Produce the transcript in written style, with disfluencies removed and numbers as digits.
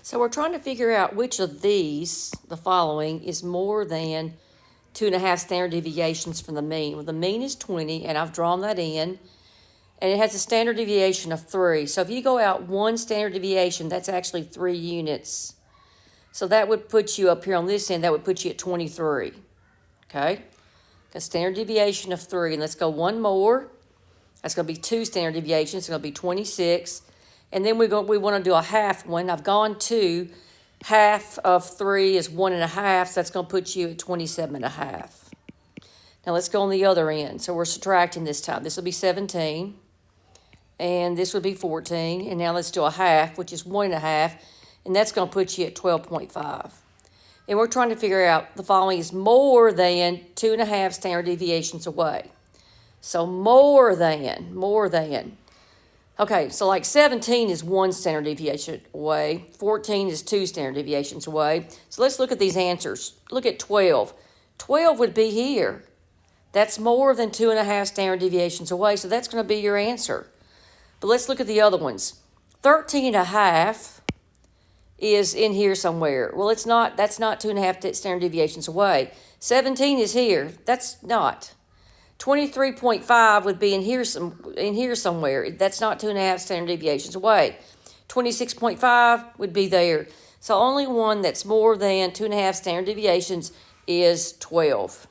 So we're trying to figure out which of these, the following, is more than 2.5 standard deviations from the mean. Well, the mean is 20, and I've drawn that in, and it has a standard deviation of 3. So if you go out 1 standard deviation, that's actually 3 units. So that would put you up here on this end, that would put you at 23, okay? A standard deviation of 3, and let's go 1 more. That's going to be 2 standard deviations, it's going to be 26. And then we want to do a half one. I've gone to half of 3 is 1.5, so that's going to put you at 27.5. Now let's go on the other end. So we're subtracting this time. This will be 17, and this would be 14. And now let's do a half, which is 1.5, and that's going to put you at 12.5. And we're trying to figure out the following is more than 2.5 standard deviations away. So more than. Okay, so like 17 is 1 standard deviation away. 14 is 2 standard deviations away. So let's look at these answers. Look at 12. 12 would be here. That's more than 2.5 standard deviations away, so that's going to be your answer. But let's look at the other ones. 13.5 is in here somewhere. Well, it's not. That's not 2.5 standard deviations away. 17 is here. That's not. 23.5 would be in here somewhere. That's not 2.5 standard deviations away. 26.5 would be there. So only one that's more than 2.5 standard deviations is 12.